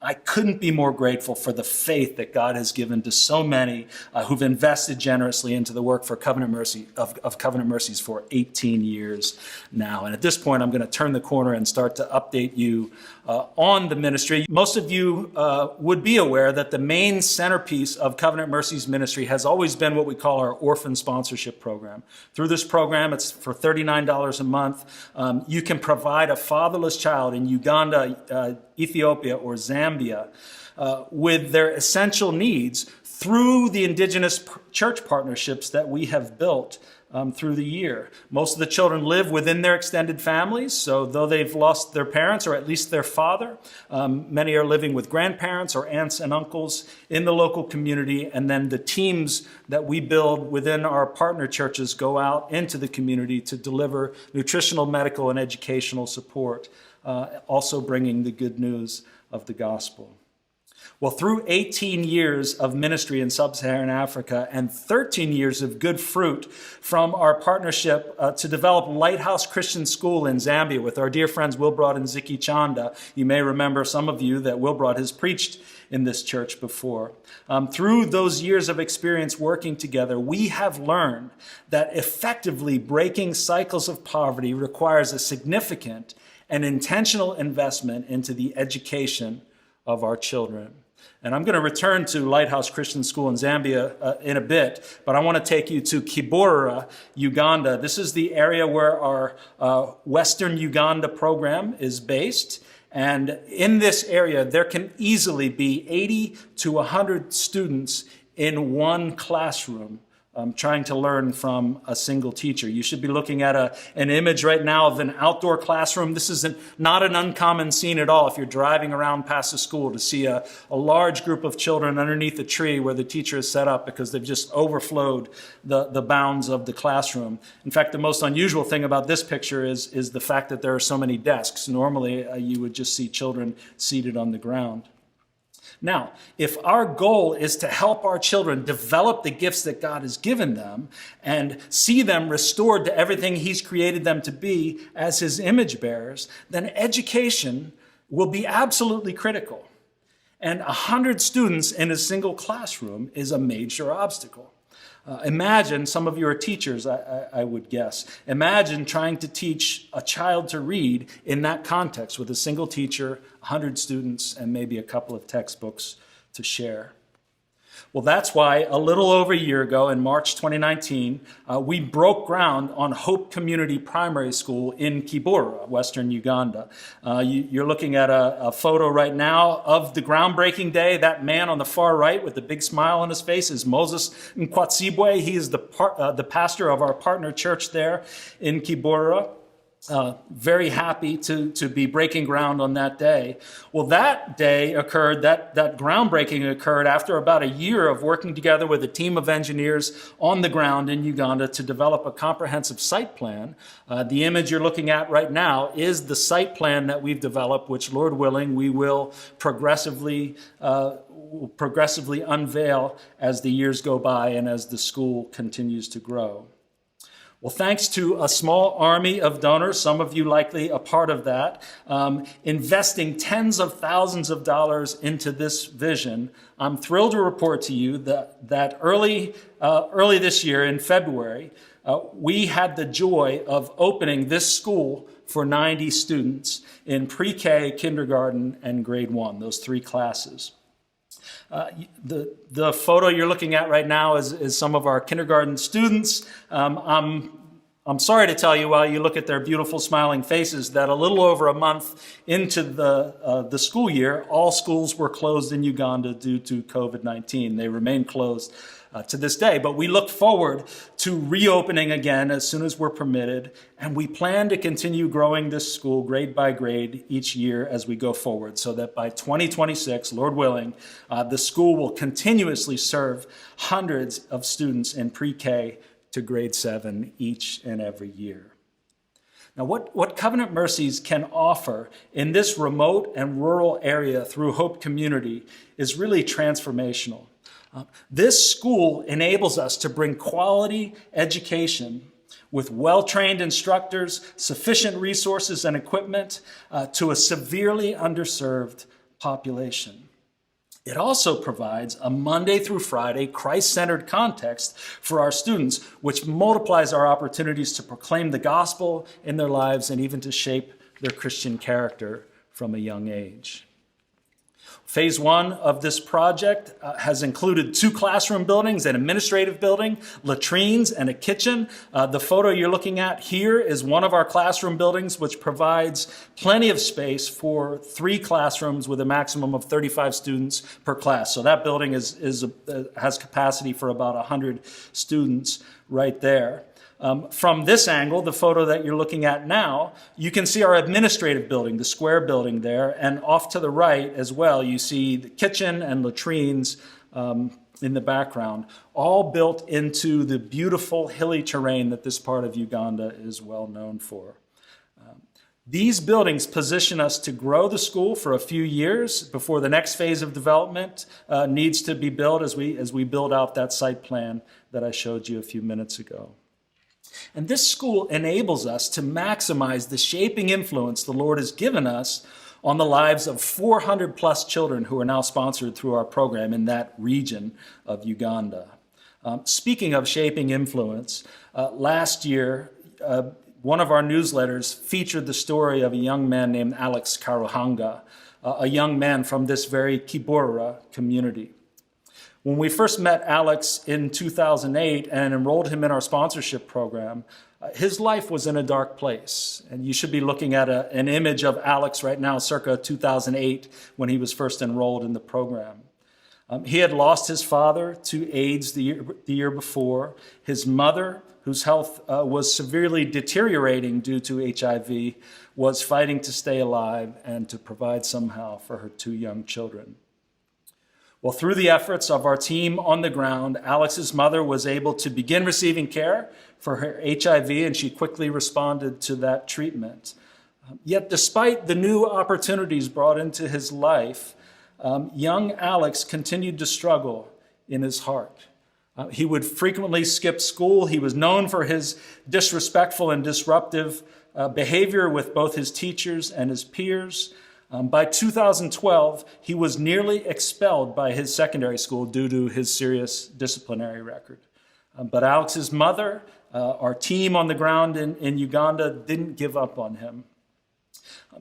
I couldn't be more grateful for the faith that God has given to so many who've invested generously into the work for Covenant Mercy of Covenant Mercies for 18 years now. And at this point, I'm going to turn the corner and start to update you on the ministry. Most of you would be aware that the main centerpiece of Covenant Mercies ministry has always been what we call our Orphan sponsorship program. Through this program, it's for $39 a month. You can provide a fatherless child in Uganda, Ethiopia, or Zambia with their essential needs through the indigenous church partnerships that we have built through the year. Most of the children live within their extended families, so though they've lost their parents, or at least their father, many are living with grandparents or aunts and uncles in the local community, and then the teams that we build within our partner churches go out into the community to deliver nutritional, medical, and educational support, also bringing the good news of the gospel. Well, through 18 years of ministry in sub-Saharan Africa and 13 years of good fruit from our partnership to develop Lighthouse Christian School in Zambia with our dear friends Wilbrod and Ziki Chanda. You may remember, some of you, that Wilbrod has preached in this church before. Through those years of experience working together, we have learned that effectively breaking cycles of poverty requires a significant and intentional investment into the education of our children. And I'm going to return to Lighthouse Christian School in Zambia in a bit, but I want to take you to Kibora, Uganda. This is the area where our Western Uganda program is based. And in this area, there can easily be 80 to 100 students in one classroom trying to learn from a single teacher. You should be looking at an image right now of an outdoor classroom. This is not an uncommon scene at all if you're driving around past a school to see a large group of children underneath a tree where the teacher is set up because they've just overflowed the bounds of the classroom. In fact, the most unusual thing about this picture is the fact that there are so many desks. Normally, you would just see children seated on the ground. Now, if our goal is to help our children develop the gifts that God has given them and see them restored to everything He's created them to be as His image bearers, then education will be absolutely critical. And 100 students in a single classroom is a major obstacle. Imagine, some of you are teachers, I would guess. Imagine trying to teach a child to read in that context with a single teacher, 100 students, and maybe a couple of textbooks to share. Well, that's why a little over a year ago, in March 2019, we broke ground on Hope Community Primary School in Kibora, Western Uganda. You're looking at a photo right now of the groundbreaking day. That man on the far right with the big smile on his face is Moses Nkwatsibwe. He is the pastor of our partner church there in Kibora. Very happy to be breaking ground on that day. Well, that day occurred, that groundbreaking occurred after about a year of working together with a team of engineers on the ground in Uganda to develop a comprehensive site plan. The image you're looking at right now is the site plan that we've developed, which, Lord willing, we will progressively unveil as the years go by and as the school continues to grow. Well, thanks to a small army of donors, some of you likely a part of that, investing tens of thousands of dollars into this vision, I'm thrilled to report to you that early this year in February, we had the joy of opening this school for 90 students in pre-K, kindergarten, and grade 1, those 3 classes. The photo you're looking at right now is some of our kindergarten students. I'm sorry to tell you, while you look at their beautiful smiling faces, that a little over a month into the school year, all schools were closed in Uganda due to COVID-19. They remain closed to this day, but we look forward to reopening again as soon as we're permitted, and we plan to continue growing this school grade by grade each year as we go forward, so that by 2026, Lord willing, the school will continuously serve hundreds of students in pre-K to grade 7 each and every year. Now, what Covenant Mercies can offer in this remote and rural area through Hope Community is really transformational. This school enables us to bring quality education with well-trained instructors, sufficient resources and equipment to a severely underserved population. It also provides a Monday through Friday Christ-centered context for our students, which multiplies our opportunities to proclaim the gospel in their lives and even to shape their Christian character from a young age. Phase one of this project has included 2 classroom buildings, an administrative building, latrines, and a kitchen. The photo you're looking at here is one of our classroom buildings, which provides plenty of space for 3 classrooms with a maximum of 35 students per class. So that building has capacity for about 100 students right there. From this angle, the photo that you're looking at now, you can see our administrative building, the square building there, and off to the right as well, you see the kitchen and latrines in the background, all built into the beautiful hilly terrain that this part of Uganda is well known for. These buildings position us to grow the school for a few years before the next phase of development needs to be built as we build out that site plan that I showed you a few minutes ago. And this school enables us to maximize the shaping influence the Lord has given us on the lives of 400 plus children who are now sponsored through our program in that region of Uganda. Speaking of shaping influence, last year, one of our newsletters featured the story of a young man named Alex Karuhanga, a young man from this very Kibura community. When we first met Alex in 2008 and enrolled him in our sponsorship program, his life was in a dark place. And you should be looking at an image of Alex right now, circa 2008, when he was first enrolled in the program. He had lost his father to AIDS the year before. His mother, whose health was severely deteriorating due to HIV, was fighting to stay alive and to provide somehow for her 2 young children. Well, through the efforts of our team on the ground, Alex's mother was able to begin receiving care for her HIV, and she quickly responded to that treatment. Yet, despite the new opportunities brought into his life, young Alex continued to struggle in his heart. He would frequently skip school. He was known for his disrespectful and disruptive behavior with both his teachers and his peers. By 2012, he was nearly expelled by his secondary school due to his serious disciplinary record. But Alex's mother, our team on the ground in Uganda, didn't give up on him.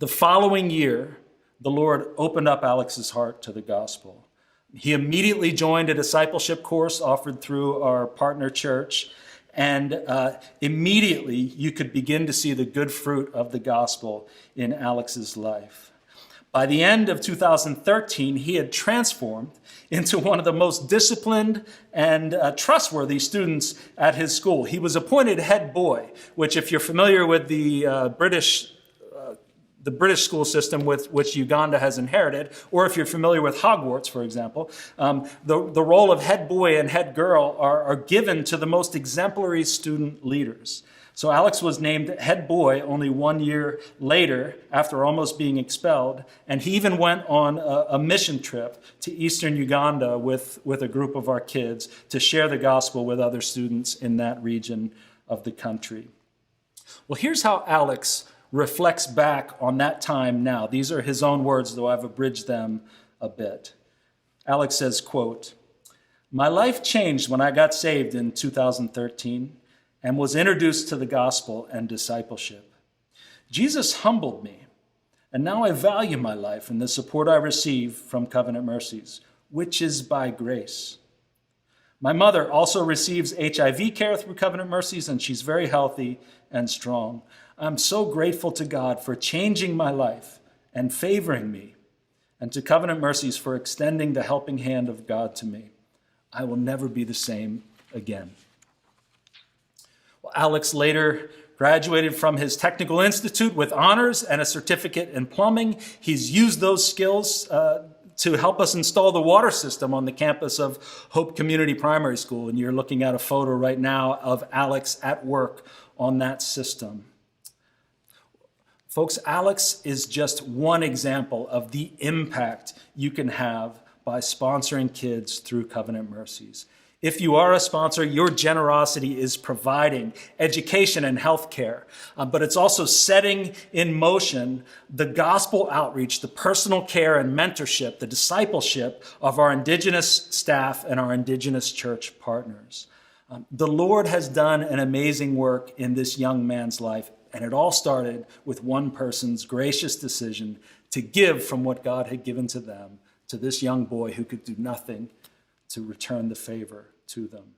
The following year, the Lord opened up Alex's heart to the gospel. He immediately joined a discipleship course offered through our partner church, and immediately you could begin to see the good fruit of the gospel in Alex's life. By the end of 2013, he had transformed into one of the most disciplined and trustworthy students at his school. He was appointed head boy, which, if you're familiar with the British school system with which Uganda has inherited, or if you're familiar with Hogwarts, for example, the role of head boy and head girl are given to the most exemplary student leaders. So Alex was named head boy only 1 year later after almost being expelled, and he even went on a mission trip to eastern Uganda with a group of our kids to share the gospel with other students in that region of the country. Well, here's how Alex reflects back on that time now. These are his own words, though I've abridged them a bit. Alex says, quote, "My life changed when I got saved in 2013 and was introduced to the gospel and discipleship. Jesus humbled me, and now I value my life and the support I receive from Covenant Mercies, which is by grace. My mother also receives HIV care through Covenant Mercies, and she's very healthy and strong. I'm so grateful to God for changing my life and favoring me, and to Covenant Mercies for extending the helping hand of God to me. I will never be the same again." Well, Alex later graduated from his technical institute with honors and a certificate in plumbing. He's used those skills to help us install the water system on the campus of Hope Community Primary School. And you're looking at a photo right now of Alex at work on that system. Folks, Alex is just one example of the impact you can have by sponsoring kids through Covenant Mercies. If you are a sponsor, your generosity is providing education and health care, but it's also setting in motion the gospel outreach, the personal care and mentorship, the discipleship of our Indigenous staff and our Indigenous church partners. The Lord has done an amazing work in this young man's life, and it all started with one person's gracious decision to give from what God had given to them to this young boy who could do nothing to return the favor to them.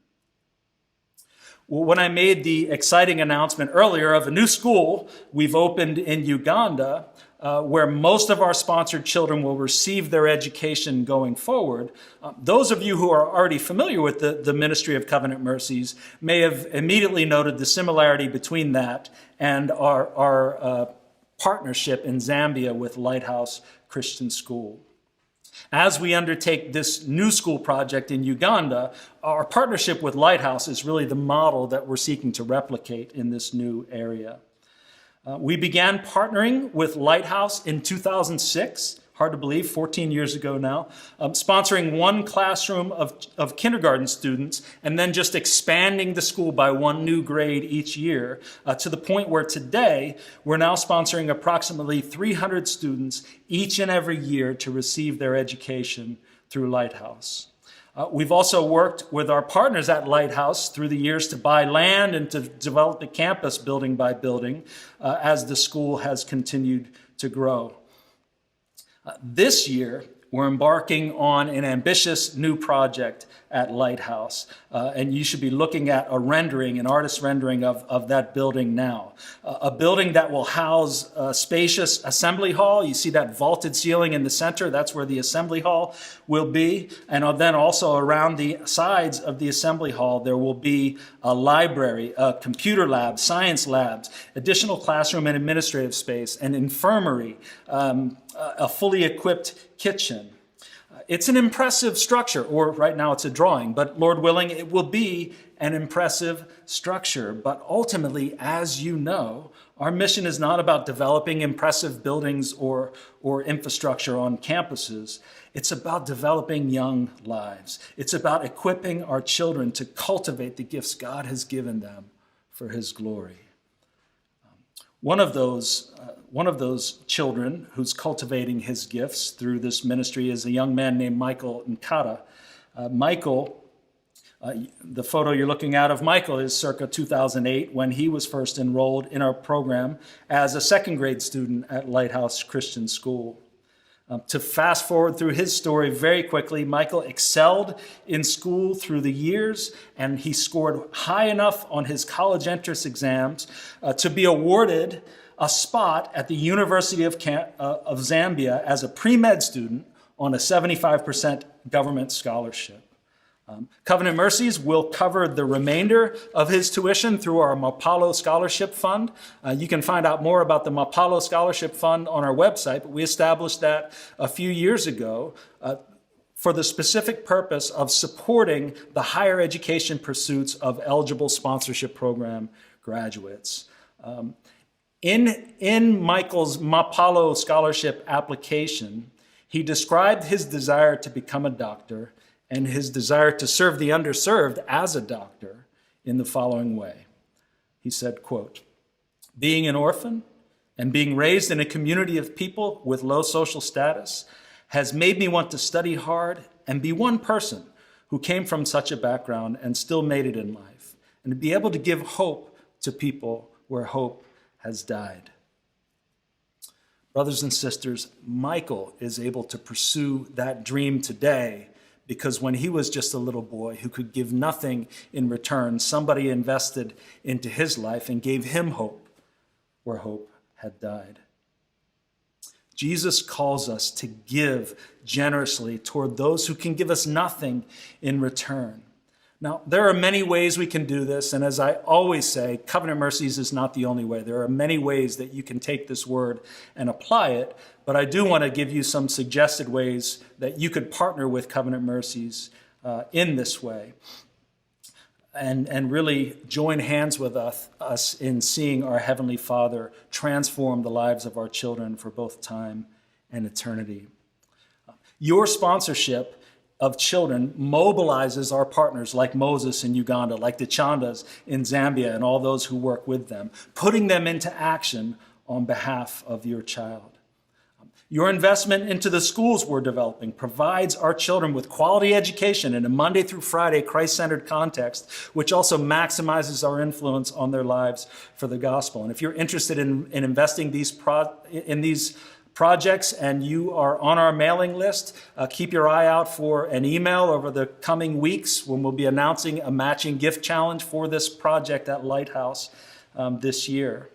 Well, when I made the exciting announcement earlier of a new school we've opened in Uganda, where most of our sponsored children will receive their education going forward, those of you who are already familiar with the ministry of Covenant Mercies may have immediately noted the similarity between that and our partnership in Zambia with Lighthouse Christian School. As we undertake this new school project in Uganda, our partnership with Lighthouse is really the model that we're seeking to replicate in this new area. We began partnering with Lighthouse in 2006, hard to believe, 14 years ago now, sponsoring one classroom of kindergarten students and then just expanding the school by one new grade each year to the point where today we're now sponsoring approximately 300 students each and every year to receive their education through Lighthouse. We've also worked with our partners at Lighthouse through the years to buy land and to develop the campus building by building as the school has continued to grow. This year, we're embarking on an ambitious new project at Lighthouse, and you should be looking at a rendering, an artist's rendering of that building now. A building that will house a spacious assembly hall. You see that vaulted ceiling in the center, that's where the assembly hall will be. And then also around the sides of the assembly hall, there will be a library, a computer lab, science labs, additional classroom and administrative space, an infirmary, a fully equipped kitchen. It's an impressive structure, or right now it's a drawing, but Lord willing, it will be an impressive structure. But ultimately, as you know, our mission is not about developing impressive buildings or infrastructure on campuses. It's about developing young lives. It's about equipping our children to cultivate the gifts God has given them for His glory. One of those children who's cultivating his gifts through this ministry is a young man named Michael Nkata. Michael, the photo you're looking at of Michael is circa 2008 when he was first enrolled in our program as a second grade student at Lighthouse Christian School. To fast forward through his story very quickly, Michael excelled in school through the years, and he scored high enough on his college entrance exams to be awarded a spot at the University of Zambia as a pre-med student on a 75% government scholarship. Covenant Mercies will cover the remainder of his tuition through our Mapalo Scholarship Fund. You can find out more about the Mapalo Scholarship Fund on our website, but we established that a few years ago for the specific purpose of supporting the higher education pursuits of eligible sponsorship program graduates. In Michael's Mapalo Scholarship application, he described his desire to become a doctor and his desire to serve the underserved as a doctor in the following way. He said, quote, "Being an orphan and being raised in a community of people with low social status has made me want to study hard and be one person who came from such a background and still made it in life, and to be able to give hope to people where hope has died." Brothers and sisters, Michael is able to pursue that dream today because when he was just a little boy who could give nothing in return, somebody invested into his life and gave him hope where hope had died. Jesus calls us to give generously toward those who can give us nothing in return. Now, there are many ways we can do this, and as I always say, Covenant Mercies is not the only way. There are many ways that you can take this word and apply it, but I do want to give you some suggested ways that you could partner with Covenant Mercies in this way and really join hands with us in seeing our Heavenly Father transform the lives of our children for both time and eternity. Your sponsorship of children mobilizes our partners like Moses in Uganda, like the Chandas in Zambia, and all those who work with them, putting them into action on behalf of your child. Your investment into the schools we're developing provides our children with quality education in a Monday through Friday Christ-centered context, which also maximizes our influence on their lives for the gospel. And if you're interested in investing in these projects and you are on our mailing list, keep your eye out for an email over the coming weeks when we'll be announcing a matching gift challenge for this project at Lighthouse this year.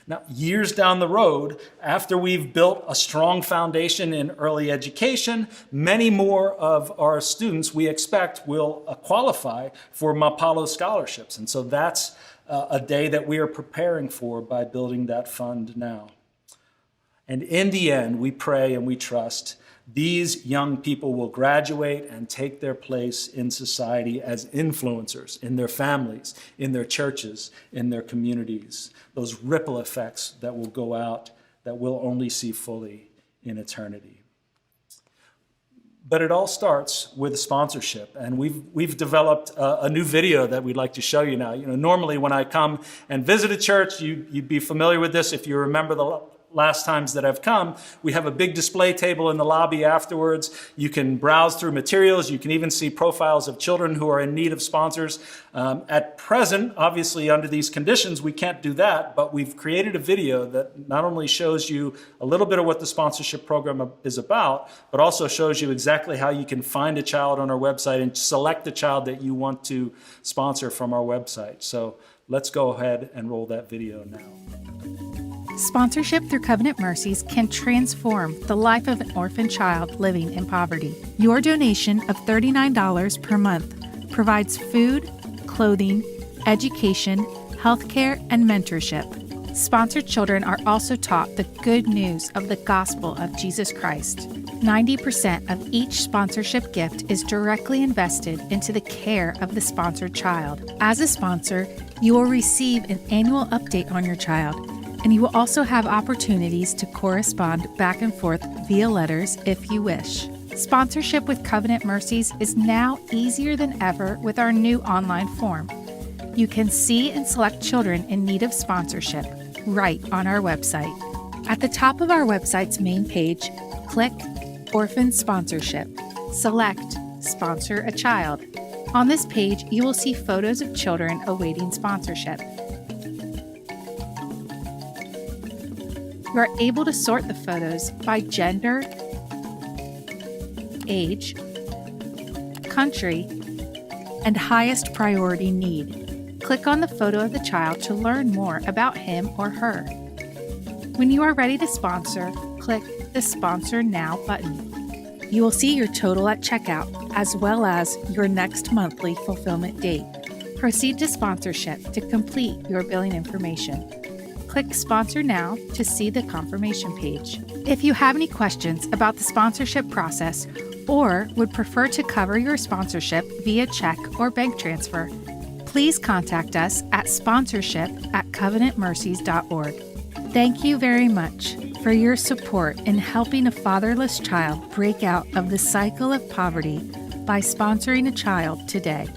Now, years down the road, after we've built a strong foundation in early education, many more of our students, we expect, will qualify for Mapalo scholarships. And so that's a day that we are preparing for by building that fund now. And in the end, we pray and we trust these young people will graduate and take their place in society as influencers in their families, in their churches, in their communities. Those ripple effects that will go out that we'll only see fully in eternity. But it all starts with sponsorship, and we've developed a new video that we'd like to show you now. You know, normally when I come and visit a church, you'd be familiar with this if you remember the last times that I've come. We have a big display table in the lobby afterwards. You can browse through materials. You can even see profiles of children who are in need of sponsors. At present, obviously under these conditions, we can't do that, but we've created a video that not only shows you a little bit of what the sponsorship program is about, but also shows you exactly how you can find a child on our website and select the child that you want to sponsor from our website. So let's go ahead and roll that video now. Sponsorship through Covenant Mercies can transform the life of an orphan child living in poverty. Your donation of $39 per month provides food, clothing, education, healthcare, and mentorship. Sponsored children are also taught the good news of the gospel of Jesus Christ. 90% of each sponsorship gift is directly invested into the care of the sponsored child. As a sponsor, you will receive an annual update on your child, and you will also have opportunities to correspond back and forth via letters if you wish. Sponsorship with Covenant Mercies is now easier than ever with our new online form. You can see and select children in need of sponsorship right on our website. At the top of our website's main page, click Orphan Sponsorship. Select Sponsor a Child. On this page, you will see photos of children awaiting sponsorship. You are able to sort the photos by gender, age, country, and highest priority need. Click on the photo of the child to learn more about him or her. When you are ready to sponsor, click the Sponsor Now button. You will see your total at checkout, as well as your next monthly fulfillment date. Proceed to sponsorship to complete your billing information. Click Sponsor Now to see the confirmation page. If you have any questions about the sponsorship process or would prefer to cover your sponsorship via check or bank transfer, please contact us at sponsorship@covenantmercies.org. Thank you very much for your support in helping a fatherless child break out of the cycle of poverty by sponsoring a child today.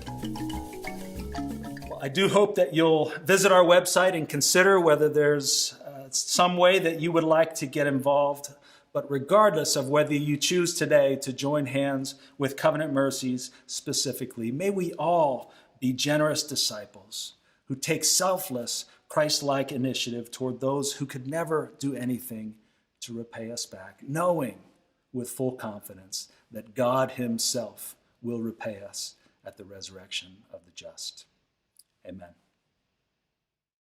I do hope that you'll visit our website and consider whether there's some way that you would like to get involved. But regardless of whether you choose today to join hands with Covenant Mercies specifically, may we all be generous disciples who take selfless, Christ-like initiative toward those who could never do anything to repay us back, knowing with full confidence that God himself will repay us at the resurrection of the just. Amen.